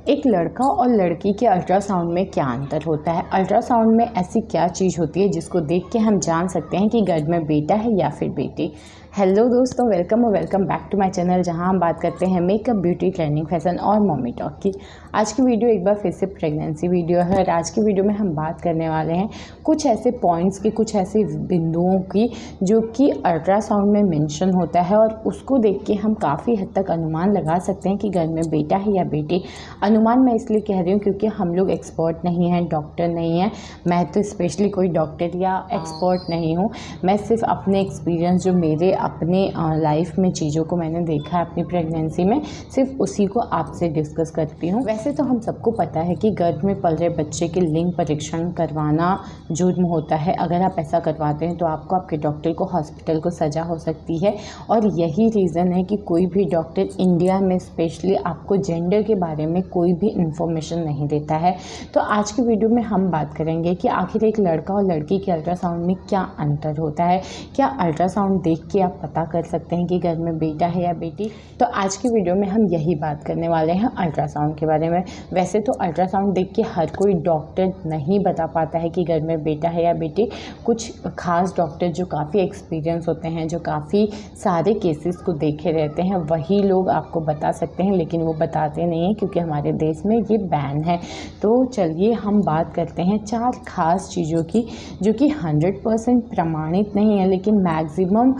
एक लड़का और लड़की के अल्ट्रासाउंड में क्या अंतर होता है। अल्ट्रासाउंड में ऐसी क्या चीज़ होती है जिसको देख के हम जान सकते हैं कि घर में बेटा है या फिर बेटी। हेलो दोस्तों, वेलकम और welcome back to my channel, जहां हम बात करते हैं मेकअप, ब्यूटी, ट्रेंडिंग, फैशन और मम्मी टॉक की। आज की वीडियो एक बार फिर से प्रेगनेंसी वीडियो है और आज की वीडियो में हम बात करने वाले हैं कुछ ऐसे पॉइंट्स की, कुछ ऐसे बिंदुओं की जो कि अल्ट्रासाउंड में मेंशन होता है और उसको देख के हम काफ़ी हद तक अनुमान लगा सकते हैं कि घर में बेटा है या बेटी। अनुमान मैं इसलिए कह रही हूँ क्योंकि हम लोग एक्सपर्ट नहीं हैं, डॉक्टर नहीं हैं। मैं तो स्पेशली कोई डॉक्टर या एक्सपर्ट नहीं हूँ। मैं सिर्फ अपने एक्सपीरियंस, जो मेरे अपने लाइफ में चीज़ों को मैंने देखा है अपनी प्रेगनेंसी में, सिर्फ उसी को आपसे डिस्कस करती हूँ। वैसे तो हम सबको पता है कि गर्भ में पल रहे बच्चे के लिंग परीक्षण करवाना जुर्म होता है। अगर आप ऐसा करवाते हैं तो आपको, आपके डॉक्टर को, हॉस्पिटल को सज़ा हो सकती है। और यही रीज़न है कि कोई भी डॉक्टर इंडिया में स्पेशली आपको जेंडर के बारे में कोई भी इंफॉर्मेशन नहीं देता है। तो आज की वीडियो में हम बात करेंगे कि आखिर एक लड़का और लड़की के अल्ट्रासाउंड में क्या अंतर होता है। क्या अल्ट्रासाउंड देख के आप पता कर सकते हैं कि घर में बेटा है या बेटी। तो आज की वीडियो में हम यही बात करने वाले हैं अल्ट्रासाउंड के बारे में। वैसे तो अल्ट्रासाउंड देख के हर कोई डॉक्टर नहीं बता पाता है कि घर में बेटा है या बेटी। कुछ खास डॉक्टर जो काफ़ी एक्सपीरियंस होते हैं, जो काफ़ी सारे केसेस को देखे रहते हैं, वही लोग आपको बता सकते हैं, लेकिन वो बताते नहीं हैं क्योंकि हमारे देश में ये बैन है। तो चलिए हम बात करते हैं 4 खास चीज़ों की जो कि 100% प्रमाणित नहीं है, लेकिन मैक्सिमम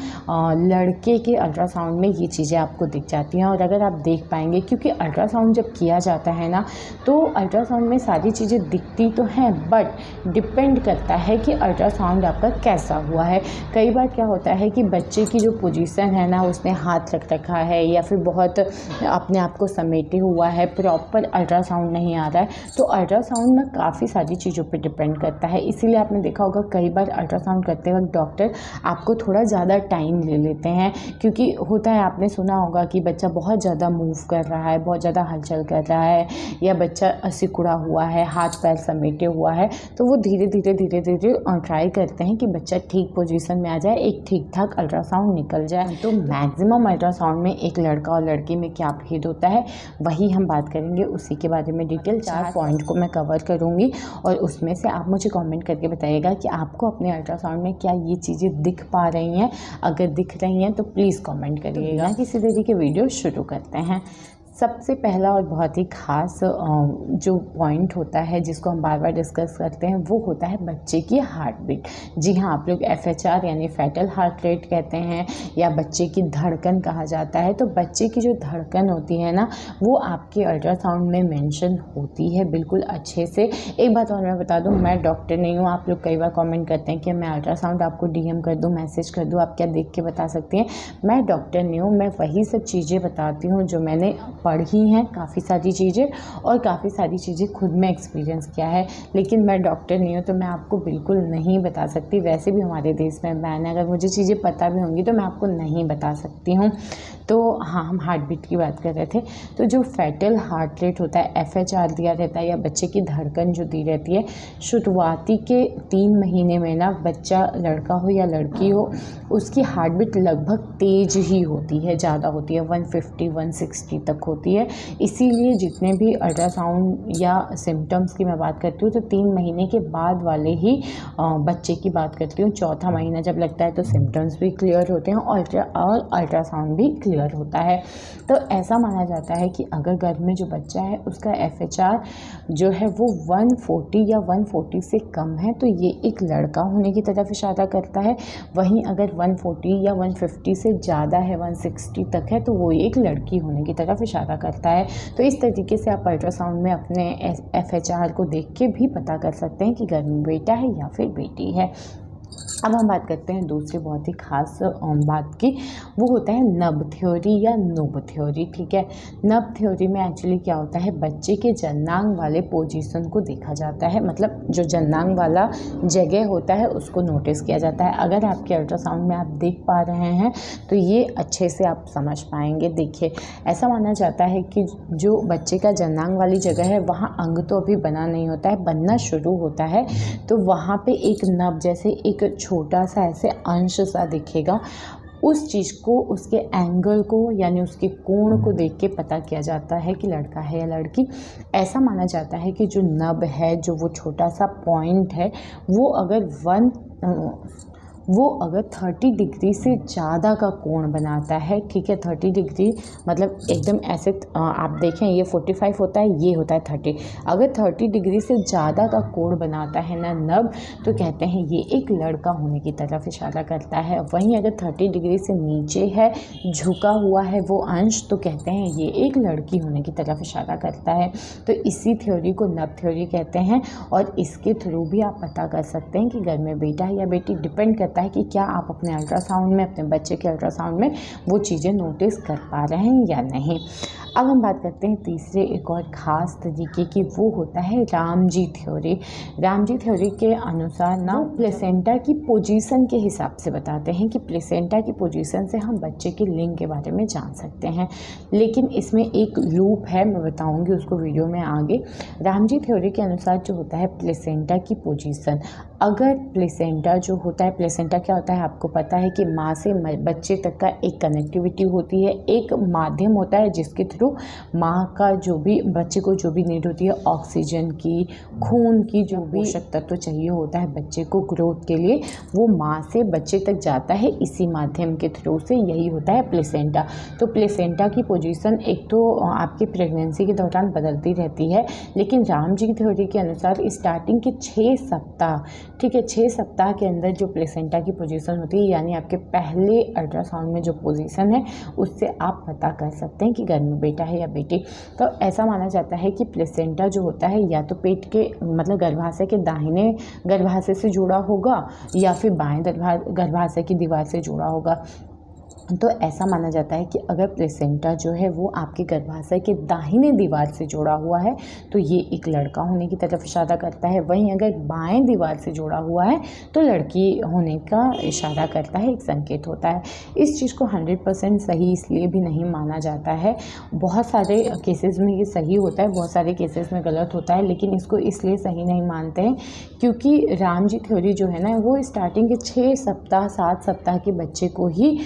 लड़के के अल्ट्रासाउंड में ये चीज़ें आपको दिख जाती हैं। और अगर आप देख पाएंगे, क्योंकि अल्ट्रासाउंड जब किया जाता है ना, तो अल्ट्रासाउंड में सारी चीज़ें दिखती तो हैं, बट डिपेंड करता है कि अल्ट्रासाउंड आपका कैसा हुआ है। कई बार क्या होता है कि बच्चे की जो पोजीशन है ना, उसने हाथ रख रखा है या फिर बहुत अपने आप को समेटे हुआ है, प्रॉपर अल्ट्रासाउंड नहीं आ रहा है। तो अल्ट्रासाउंड में काफ़ी सारी चीज़ों पे डिपेंड करता है। इसीलिए आपने देखा होगा कई बार अल्ट्रासाउंड करते वक्त डॉक्टर आपको थोड़ा ज़्यादा टाइम ले लेते हैं, क्योंकि होता है, आपने सुना होगा कि बच्चा बहुत ज़्यादा मूव कर रहा है, बहुत ज़्यादा हलचल कर रहा है, या बच्चा सिकुड़ा हुआ है, हाथ पैर समेटे हुआ है। तो वो धीरे धीरे ट्राई करते हैं कि बच्चा ठीक पोजीशन में आ जाए, एक ठीक ठाक अल्ट्रासाउंड निकल जाए। तो मैक्सिमम अल्ट्रासाउंड में एक लड़का और लड़की में क्या भेद होता है वही हम बात करेंगे। उसी के बारे में डिटेल 4 पॉइंट को मैं कवर करूँगी और उसमें से आप मुझे कमेंट करके बताइएगा कि आपको अपने अल्ट्रासाउंड में क्या ये चीज़ें दिख पा रही हैं। अगर दिख रही हैं तो प्लीज़ कमेंट करिएगा। किसी तरीके की वीडियो शुरू करते हैं। सबसे पहला और बहुत ही ख़ास जो पॉइंट होता है जिसको हम बार बार डिस्कस करते हैं, वो होता है बच्चे की हार्ट बीट। जी हाँ, आप लोग FHR यानी फैटल हार्ट रेट कहते हैं या बच्चे की धड़कन कहा जाता है। तो बच्चे की जो धड़कन होती है ना, वो आपके अल्ट्रासाउंड में मेंशन होती है बिल्कुल अच्छे से। एक बात और मैं बता दूँ, मैं डॉक्टर नहीं हूँ। आप लोग कई बार कॉमेंट करते हैं कि मैं अल्ट्रासाउंड आपको DM कर दूँ, मैसेज कर दूँ, आप क्या देख के बता सकती हैं। मैं डॉक्टर नहीं हूँ, मैं वही सब चीज़ें बताती हूँ जो मैंने पढ़ी हैं, काफ़ी सारी चीज़ें, और काफ़ी सारी चीज़ें खुद में एक्सपीरियंस किया है। लेकिन मैं डॉक्टर नहीं हूँ तो मैं आपको बिल्कुल नहीं बता सकती। वैसे भी हमारे देश में बैन है, अगर मुझे चीज़ें पता भी होंगी तो मैं आपको नहीं बता सकती हूँ। तो हाँ, हम हार्ट बीट की बात कर रहे थे। तो जो फैटल हार्ट रेट होता है, FHR दिया रहता है, या बच्चे की धड़कन जो दी रहती है, शुरुआती के 3 महीने में ना, बच्चा लड़का हो या लड़की हो, उसकी हार्ट बीट लगभग तेज़ ही होती है, ज़्यादा होती है, 150 160 तक होती है। इसीलिए जितने भी अल्ट्रासाउंड या सिम्टम्स की मैं बात करती हूँ तो 3 महीने के बाद वाले ही बच्चे की बात करती हूँ। चौथा महीना जब लगता है तो सिम्टम्स भी क्लियर होते हैं और अल्ट्रासाउंड भी क्लियर होता है। तो ऐसा माना जाता है कि अगर गर्भ में जो बच्चा है उसका FHR जो है वो 140 या 140 से कम है तो ये एक लड़का होने की तरफ इशारा करता है। वहीं अगर 140 या 150 से ज़्यादा है, 160 तक है, तो वो एक लड़की होने की तरफ इशारा करता है। तो इस तरीके से आप अल्ट्रासाउंड में अपने FHR को देख के भी पता कर सकते हैं कि घर में बेटा है या फिर बेटी है। अब हम बात करते हैं दूसरी बहुत ही ख़ास बात की, वो होता है नब थ्योरी या नोब थ्योरी। ठीक है, नब थ्योरी में एक्चुअली क्या होता है, बच्चे के जननांग वाले पोजीशन को देखा जाता है, मतलब जो जननांग वाला जगह होता है उसको नोटिस किया जाता है। अगर आपके अल्ट्रासाउंड में आप देख पा रहे हैं तो ये अच्छे से आप समझ पाएंगे। देखिए, ऐसा माना जाता है कि जो बच्चे का जननांग वाली जगह है वहाँ अंग तो अभी बना नहीं होता है, बनना शुरू होता है। तो वहाँ पे एक नब जैसे एक छोटा सा ऐसे अंश सा दिखेगा, उस चीज़ को, उसके एंगल को यानी उसके कोण को देख के पता किया जाता है कि लड़का है या लड़की। ऐसा माना जाता है कि जो नब है, जो वो छोटा सा पॉइंट है, वो अगर 30 डिग्री से ज़्यादा का कोण बनाता है, ठीक है, 30 डिग्री मतलब एकदम ऐसे आप देखें ये 45 होता है, ये होता है 30। अगर 30 डिग्री से ज़्यादा का कोण बनाता है ना नब, तो कहते हैं ये एक लड़का होने की तरफ इशारा करता है। वहीं अगर 30 डिग्री से नीचे है, झुका हुआ है वो अंश, तो कहते हैं ये एक लड़की होने की तरफ इशारा करता है। तो इसी थ्योरी को नब थ्योरी कहते हैं और इसके थ्रू भी आप पता कर सकते हैं कि घर में बेटा है या बेटी। डिपेंड करता है कि क्या आप अपने अल्ट्रासाउंड में, अपने बच्चे के अल्ट्रासाउंड में वो चीज़ें नोटिस कर पा रहे हैं या नहीं। अब हम बात करते हैं तीसरे एक और ख़ास तरीके की, वो होता है रामजी थ्योरी। रामजी थ्योरी के अनुसार ना प्लेसेंटा की पोजीशन के हिसाब से बताते हैं कि प्लेसेंटा की पोजीशन से हम बच्चे के लिंग के बारे में जान सकते हैं। लेकिन इसमें एक लूप है, मैं बताऊंगी उसको वीडियो में आगे। रामजी थ्योरी के अनुसार जो होता है प्लेसेंटा की पोजीशन, अगर प्लेसेंटा जो होता है, प्लेसेंटा क्या होता है आपको पता है कि माँ से बच्चे तक का एक कनेक्टिविटी होती है, एक माध्यम होता है जिसके थ्रू माँ का जो भी बच्चे को जो भी नीड होती है, ऑक्सीजन की, खून की, जो भी पोषक तत्व चाहिए होता है बच्चे को ग्रोथ के लिए, वो माँ से बच्चे तक जाता है इसी माध्यम के थ्रू से। यही होता है प्लेसेंटा। तो प्लेसेंटा की पोजीशन एक तो आपकी प्रेगनेंसी के दौरान बदलती रहती है, लेकिन रामजी थ्योरी के अनुसार स्टार्टिंग के 6 सप्ताह, ठीक है, 6 सप्ताह के अंदर जो प्लेसेंटा की पोजीशन होती है, यानी आपके पहले अल्ट्रासाउंड में जो पोजीशन है, उससे आप पता कर सकते हैं कि घर में बेटा है या बेटी। तो ऐसा माना जाता है कि प्लेसेंटा जो होता है या तो पेट के मतलब गर्भाशय के दाहिने गर्भाशय से जुड़ा होगा या फिर बाएं गर्भाशय की दीवार से जुड़ा होगा। तो ऐसा माना जाता है कि अगर प्लेसेंटा जो है वो आपके गर्भाशय के दाहिने दीवार से जुड़ा हुआ है तो ये एक लड़का होने की तरफ इशारा करता है। वहीं अगर बाएं दीवार से जुड़ा हुआ है तो लड़की होने का इशारा करता है, एक संकेत होता है। इस चीज़ को 100% सही इसलिए भी नहीं माना जाता है। बहुत सारे केसेस में ये सही होता है, बहुत सारे केसेस में गलत होता है, लेकिन इसको इसलिए सही नहीं मानते हैं क्योंकि रामजी थ्योरी जो है ना वो स्टार्टिंग के 6 सप्ताह 7 सप्ताह के बच्चे को ही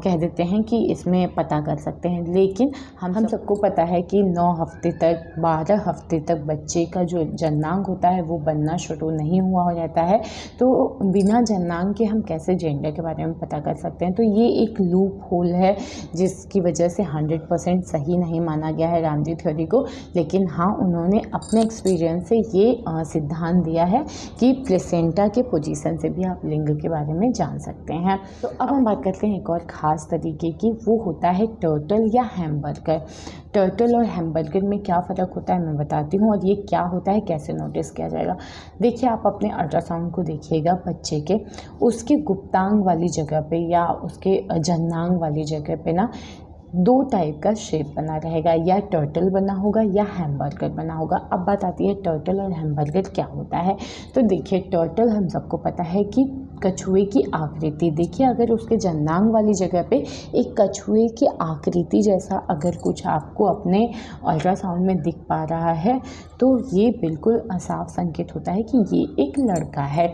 कह देते हैं कि इसमें पता कर सकते हैं। लेकिन हम सबको पता है कि 9 हफ्ते तक 12 हफ्ते तक बच्चे का जो जननांग होता है वो बनना शुरू नहीं हुआ हो जाता है। तो बिना जननांग के हम कैसे जेंडर के बारे में पता कर सकते हैं। तो ये एक लूप होल है जिसकी वजह से 100% सही नहीं माना गया है रामजी थ्योरी को। लेकिन हाँ, उन्होंने अपने एक्सपीरियंस से ये सिद्धांत दिया है कि प्लेसेंटा के पोजीशन से भी आप लिंग के बारे में जान सकते हैं। तो अब हम बात करते हैं एक और ख़ास तरीके की, वो होता है टर्टल या हैमबर्गर। टर्टल और हैमबर्गर में क्या फ़र्क होता है मैं बताती हूँ, और ये क्या होता है, कैसे नोटिस किया जाएगा। देखिए, आप अपने अल्ट्रासाउंड को देखिएगा बच्चे के, उसके गुप्तांग वाली जगह पे या उसके जननांग वाली जगह पे ना 2 टाइप का शेप बना रहेगा, या टर्टल बना होगा या हैमबर्गर बना होगा। अब बात आती है टर्टल और हैमबर्गर क्या होता है। तो देखिए, टर्टल हम सबको पता है कि कछुए की आकृति, देखिए अगर उसके जननांग वाली जगह पे एक कछुए की आकृति जैसा अगर कुछ आपको अपने अल्ट्रासाउंड में दिख पा रहा है तो ये बिल्कुल साफ संकेत होता है कि ये एक लड़का है।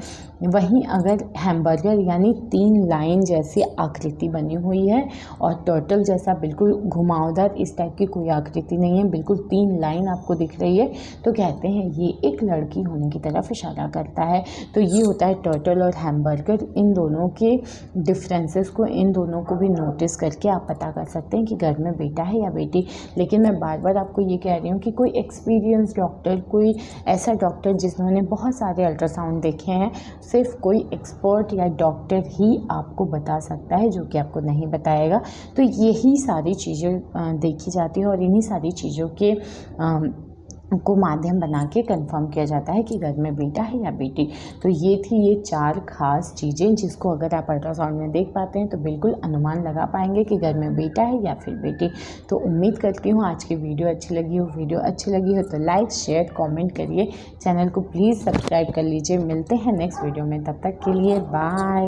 वहीं अगर हैमबर्गर यानी 3 लाइन जैसी आकृति बनी हुई है और टर्टल जैसा बिल्कुल घुमावदार इस टाइप की कोई आकृति नहीं है, बिल्कुल 3 लाइन आपको दिख रही है, तो कहते हैं ये एक लड़की होने की तरफ इशारा करता है। तो ये होता है टर्टल और हैमबर्गर। इन दोनों के डिफरेंसेस को, इन दोनों को भी नोटिस करके आप पता कर सकते हैं कि घर में बेटा है या बेटी। लेकिन मैं बार बार आपको ये कह रही हूँ कि कोई एक्सपीरियंस डॉक्टर, कोई ऐसा डॉक्टर जिन्होंने बहुत सारे अल्ट्रासाउंड देखे हैं, सिर्फ कोई एक्सपर्ट या डॉक्टर ही आपको बता सकता है, जो कि आपको नहीं बताएगा। तो यही सारी चीज़ें देखी जाती है और इन्हीं सारी चीज़ों के को माध्यम बना के कंफर्म किया जाता है कि घर में बेटा है या बेटी। तो ये थी ये 4 खास चीज़ें जिसको अगर आप अल्ट्रासाउंड में देख पाते हैं तो बिल्कुल अनुमान लगा पाएंगे कि घर में बेटा है या फिर बेटी। तो उम्मीद करती हूँ आज की वीडियो अच्छी लगी हो। वीडियो अच्छी लगी हो तो लाइक, शेयर, कॉमेंट करिए। चैनल को प्लीज़ सब्सक्राइब कर लीजिए। मिलते हैं नेक्स्ट वीडियो में, तब तक के लिए बाय।